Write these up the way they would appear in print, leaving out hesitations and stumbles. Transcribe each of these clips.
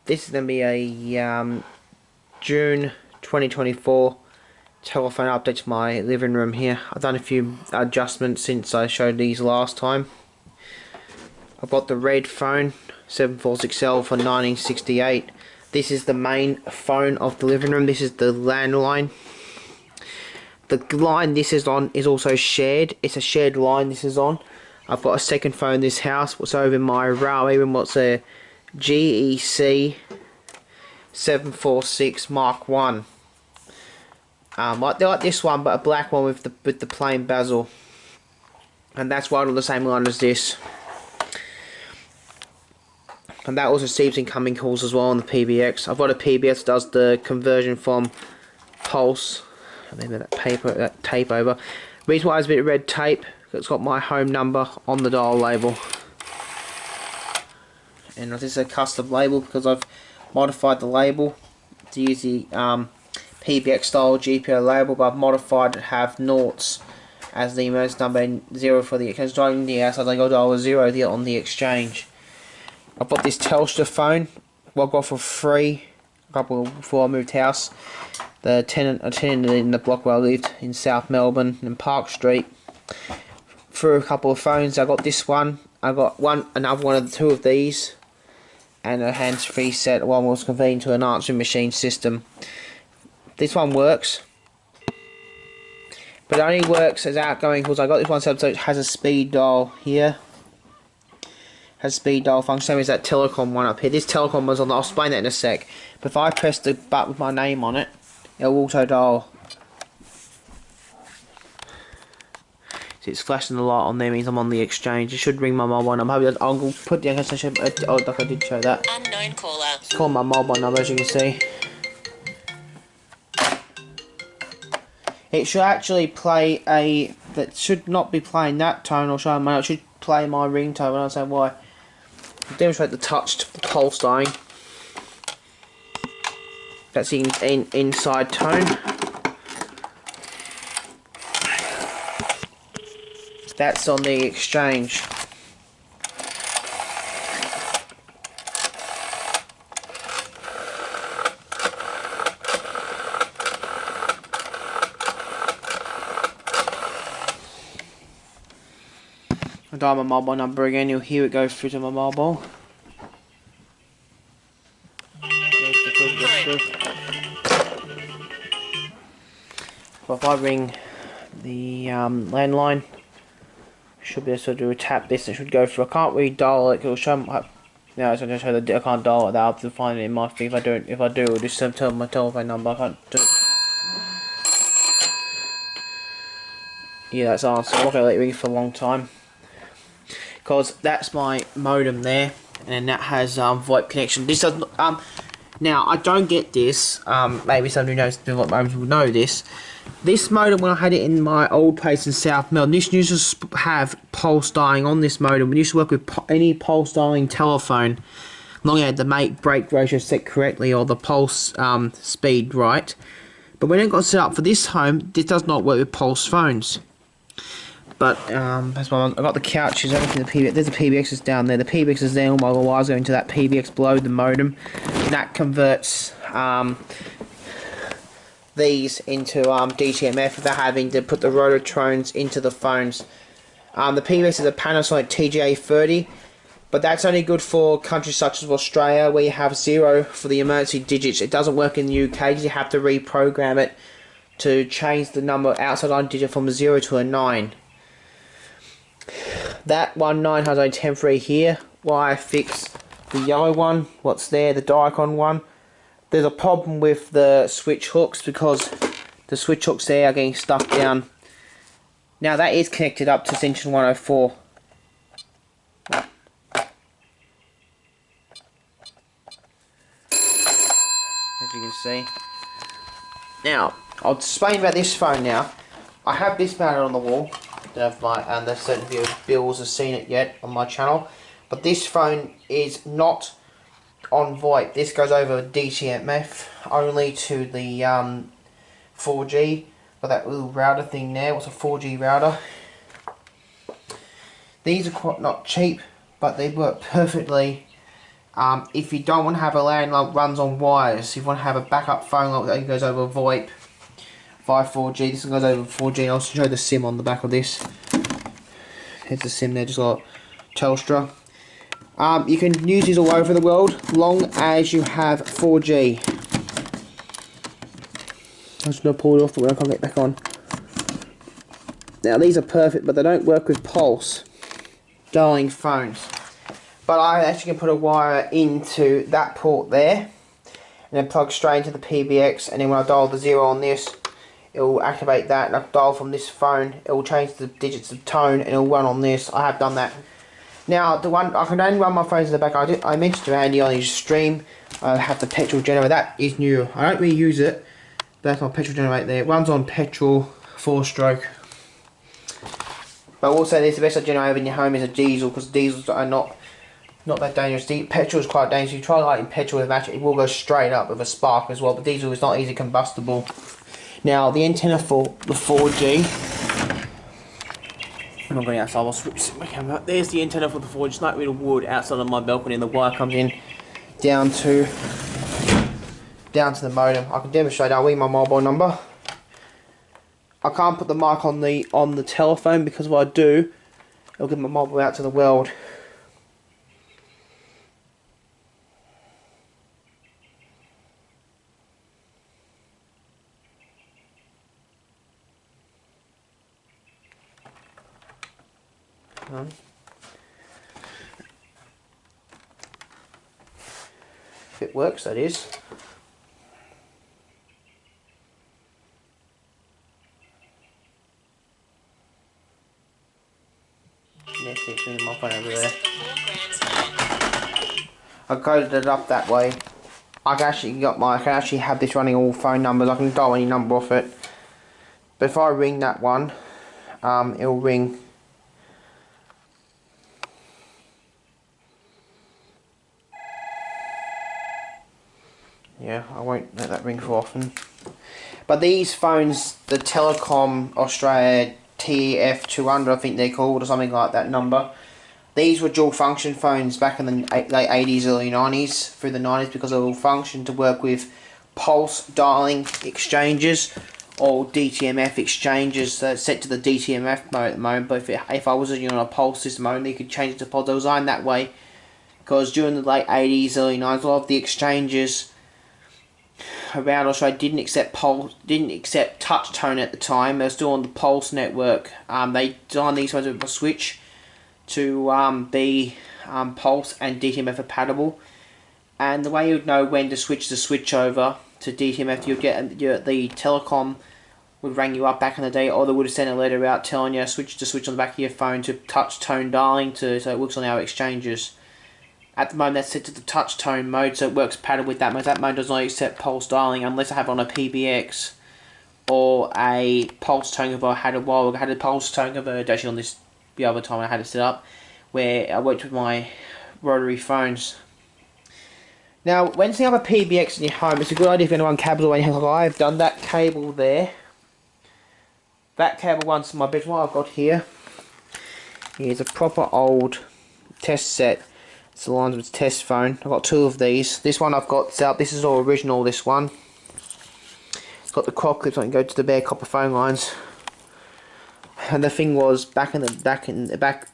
This is going to be a June 2024 telephone update to my living room here. I've done a few adjustments since I showed these last time. I've got the red phone 746L for 1968. This is the main phone of the living room. This is the landline. The line this is on is also shared. It's a shared line this is on. I've got a second phone in this house. What's over in my Huawei room? What's a GEC 746 Mark 1. They're like this one, but a black one with the plain bezel. And that's right on the same line as this. And that also receives incoming calls as well on the PBX. I've got a PBX that does the conversion from pulse. And then that tape over. Reason why there's a bit of red tape, it's got my home number on the dial label. And this is a custom label because I've modified the label to use the PBX style GPO label, but I've modified it to have noughts as the emergency number and 0 for the exchange. Driving the outside, I go dial 0 here on the exchange. I've got this Telstra phone. I got for free a couple before I moved house. A tenant in the block where I lived in South Melbourne in Park Street. Through a couple of phones, I got this one. I got another one of the two of these, and a hands-free set. One was convened to an answering machine system. This one works, but it only works as outgoing calls. I got this one set so it has a speed dial here. Has speed dial function, same as that telecom one up here. This telecom was on. I'll explain that in a sec. But if I press the button with my name on it, it'll auto dial. So it's flashing the light on there, means I'm on the exchange. It should ring my mobile number. I'll put the extension. Oh, like I did show that. Unknown caller. It's calling my mobile number, as you can see. It should actually play a. That should not be playing that tone or showing my. It should play my ringtone. I don't understand why. I'll demonstrate the touched pulse dialing. That's the inside tone. That's on the exchange. I dial my mobile number again, you'll hear it go through to my mobile. So if I ring the landline, should be able to do a tap this, it should go through. I can't really dial it, it'll show my, no, it's going to show that I can't dial it, I'll have to find it in my thing. If I do, it'll just tell my telephone number, I can't do it. Yeah, that's answer. I'm not going to let it ring for a long time. Because that's my modem there, and that has VoIP connection. This doesn't. Now I don't get this. Maybe somebody who knows VoIP modems will know this. This modem, when I had it in my old place in South Melbourne, this used to have pulse dialing on this modem. We used to work with any pulse dialing telephone, long as the break ratio set correctly or the pulse speed right. But when it got set up for this home, this does not work with pulse phones. But that's why I got the couches, everything. There's the PBXs down there. The PBX is there, all my wires going to that PBX below the modem. And that converts these into DTMF without having to put the Rototrones into the phones. The PBX is a Panasonic TGA30, but that's only good for countries such as Australia, where you have 0 for the emergency digits. It doesn't work in the UK because you have to reprogram it to change the number outside line digit from a 0 to a 9. That 9 has a temporary here. Why I fix the yellow one, what's there, the Diacon one. There's a problem with the switch hooks because the switch hooks there are getting stuck down. Now that is connected up to extension 104. As you can see. Now, I'll explain about this phone now. I have this mounted on the wall. And there's certain viewers have seen it yet on my channel, but this phone is not on VoIP. This goes over DTMF only to the 4G, but that little router thing there was a 4G router. These are quite not cheap, but they work perfectly If you don't want to have a landline that runs on wires, if you want to have a backup phone that goes over VoIP via 4G, this one goes over 4G. I'll show the SIM on the back of this. Here's the SIM there, just like Telstra. You can use these all over the world, long as you have 4G. I'm just going to pull it off, but I can't get back on. Now these are perfect, but they don't work with pulse dialing phones. But I actually can put a wire into that port there, and then plug straight into the PBX, and then when I dial the 0 on this, it will activate that, and I can dial from this phone, it will change the digits of tone, and it will run on this. I have done that. Now, the one, I can only run my phones in the back. I mentioned to Andy on his stream, I have the petrol generator. That is new. I don't really use it, but that's my petrol generator there. It runs on petrol, 4-stroke. But also, the best generator in your home is a diesel, because diesels are not that dangerous. Petrol is quite dangerous. If you try lighting petrol with a match, it will go straight up with a spark as well, but diesel is not easily combustible. Now, the antenna for the 4G, I'm not going outside, I'll switch my camera. There's the antenna for the 4G, it's like little wood outside of my balcony, and the wire comes in down to the modem. I can demonstrate, I'll read my mobile number. I can't put the mic on the telephone, because if I do, it'll give my mobile out to the world. If it works, that is. Next thing, my phone over there. I coded it up that way. I can actually have this running all phone numbers. I can dial any number off it. But if I ring that one, it'll ring. Yeah, I won't let that ring for often. But these phones, the Telecom Australia TF200, I think they're called, or something like that number. These were dual function phones back in the late 80s, early 90s, through the 90s, because they all functioned to work with pulse dialing exchanges or DTMF exchanges. Set to the DTMF mode at the moment, but if I was on a pulse system only, you could change it to pulse. They were designed that way because during the late 80s, early 90s, a lot of the exchanges around Australia didn't accept touch tone at the time. They were still on the pulse network. They designed these ones with a switch to be pulse and DTMF compatible. And the way you would know when to switch over to DTMF, you'd get the Telecom would ring you up back in the day, or they would have sent a letter out telling you switch on the back of your phone to touch tone dialing so it works on our exchanges. At the moment, that's set to the touch tone mode, so it works compatible with that mode. That mode does not accept pulse dialing unless I have it on a PBX or a pulse tone converter. I had a pulse tone converter actually on this the other time I had it set up, where I worked with my rotary phones. Now, when you have a PBX in your home, it's a good idea if anyone cables away. I've done that cable there. That cable runs to my bedroom. What I've got here is a proper old test set. It's the lines with test phone. I've got two of these. This one I've got set up. This is all original, this one. It's got the crop clips. I can go to the bare copper phone lines. And the thing was, back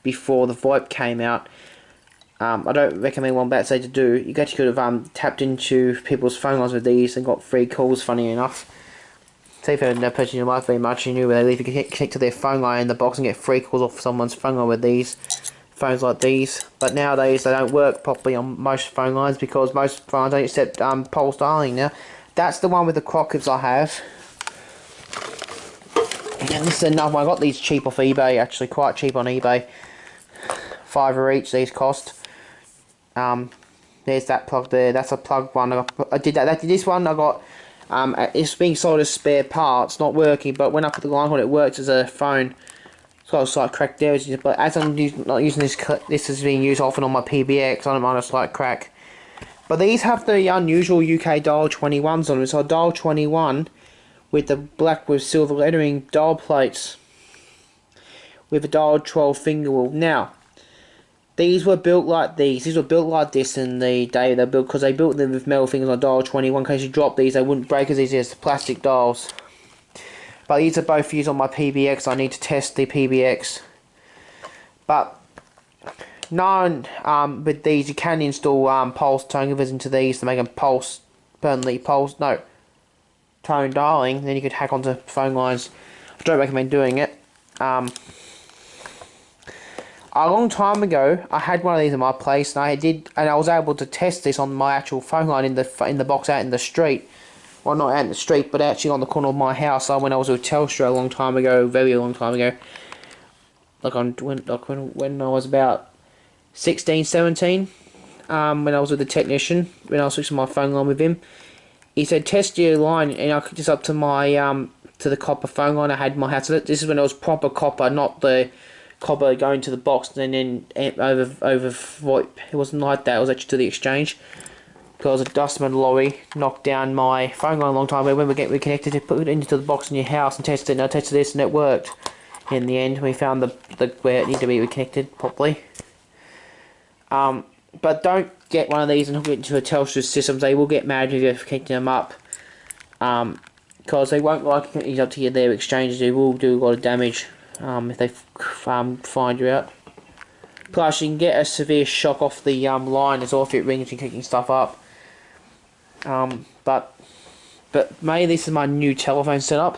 before the VoIP came out, I don't recommend one bad say to do. You actually could have tapped into people's phone lines with these and got free calls, funny enough. Say if no person you like very much, you knew where they could connect to their phone line in the box and get free calls off someone's phone line with these phones like these. But nowadays they don't work properly on most phone lines because most phones don't accept pulse dialing now. That's the one with the crop clips I have. And this is another one. I got these cheap off eBay, actually quite cheap on eBay. £5 each these cost. There's that plug there. That's a plug one. I did that. This one I got. It's being sold as spare parts, not working. But when I put the line on, it works as a phone. It's got a slight crack there. But as I'm not using this is being used often on my PBX. I don't mind a slight crack. But these have the unusual UK dial 21s on them. So dial 21 with the black with silver lettering dial plates with a dial 12 finger wheel. Now, These were built like these. These were built like this in the day they built, because they built them with metal things on dial 21. In case you drop these, they wouldn't break as easy as the plastic dials. But these are both used on my PBX. I need to test the PBX. But with these, you can install pulse tone givers into these to make them tone dialing. Then you could hack onto phone lines. I don't recommend doing it. A long time ago, I had one of these in my place, and I was able to test this on my actual phone line in the box out in the street. Well, not out in the street, but actually on the corner of my house. When I was with Telstra a long time ago, very long time ago, when I was about 16, 17, when I was with the technician, when I was switching my phone line with him, he said test your line, and I hooked this up to my to the copper phone line I had in my house. So this is when it was proper copper, not the copper going to the box and then over VoIP. It wasn't like that. It was actually to the exchange. Because a dustman lorry knocked down my phone line a long time ago. When we get reconnected, to put it into the box in your house and test it. And I tested this and it worked. In the end, we found the where it needed to be reconnected properly. But don't get one of these and hook it into a Telstra system. They will get mad if you're connecting them up. Because they won't like it up to their exchanges. They will do a lot of damage if they find you out. Plus, you can get a severe shock off the line as well if it rings and kicking stuff up. But mainly this is my new telephone setup,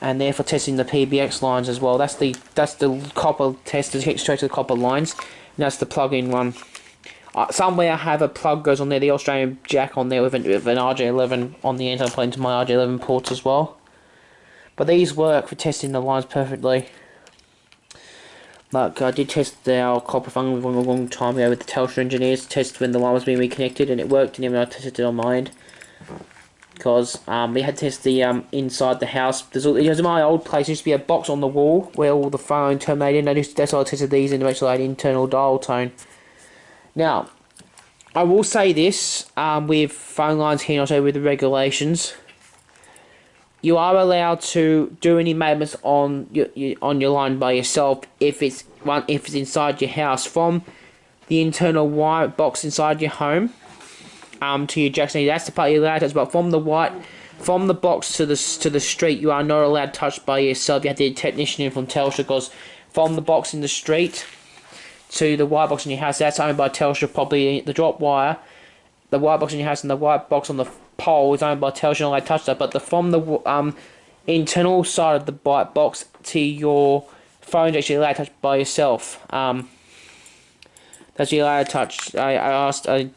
and therefore testing the PBX lines as well. That's the copper test to get straight to the copper lines, and that's the plug-in one. Somewhere I have a plug goes on there, the Australian jack on there with an RJ11 on the end. I plug into my RJ11 ports as well. But these work for testing the lines perfectly. Like I did test our copper phone a long time ago with the Telstra engineers to test when the line was being reconnected, and it worked. And even I tested it on my end, because we had to test the inside the house. There's my old place. There used to be a box on the wall where all the phone terminated. And that's why I tested these in to make sure I had internal dial tone. Now, I will say this with phone lines here, and also with the regulations. You are allowed to do any maintenance on your line by yourself if it's inside your house, from the internal wire box inside your home to your jackson. That's the part you're allowed to touch. But from the box to the street, you are not allowed to touch by yourself. You have to get a technician in from Telstra, because from the box in the street to the wire box in your house, that's owned by Telstra. Probably the drop wire, the wire box in your house, and the wire box on the pole is owned by Telstra, and I touched that. But from the internal side of the box to your phone is actually allowed to touch by yourself. That's actually allowed to touch. I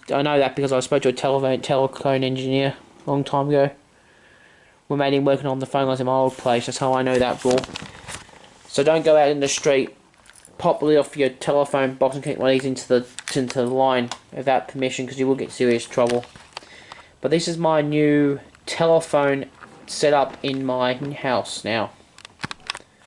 know that because I spoke to a telecom engineer a long time ago. We made him working on the phone lines in my old place. That's how I know that rule. So don't go out in the street, pop it off your telephone box and connect one of these into the line without permission, because you will get serious trouble. But this is my new telephone setup in my house now.